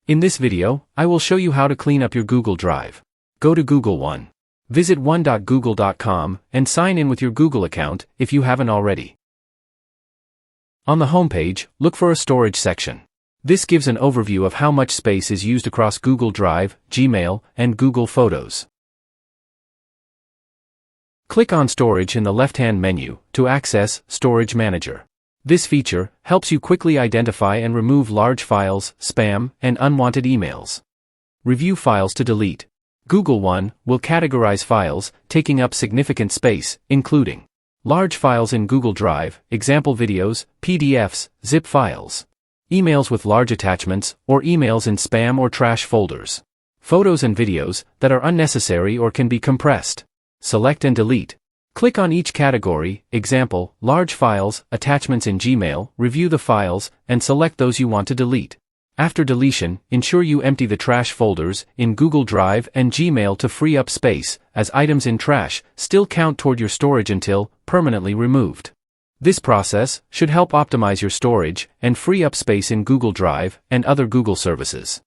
In this video, I will show you how to clean up your Google Drive. Go to Google One. Visit one.google.com and sign in with your Google account if you haven't already. On the homepage, look for a storage section. This gives an overview of how much space is used across Google Drive, Gmail, and Google Photos. Click on Storage in the left-hand menu to access Storage Manager. This feature helps you quickly identify and remove large files, spam, and unwanted emails. Review files to delete. Google One will categorize files taking up significant space, including large files in Google Drive, example videos, PDFs, zip files, emails with large attachments, or emails in spam or trash folders, photos and videos that are unnecessary or can be compressed. Select and delete. Click on each category, example, large files, attachments in Gmail, review the files, and select those you want to delete. After deletion, ensure you empty the trash folders in Google Drive and Gmail to free up space, as items in trash still count toward your storage until permanently removed. This process should help optimize your storage and free up space in Google Drive and other Google services.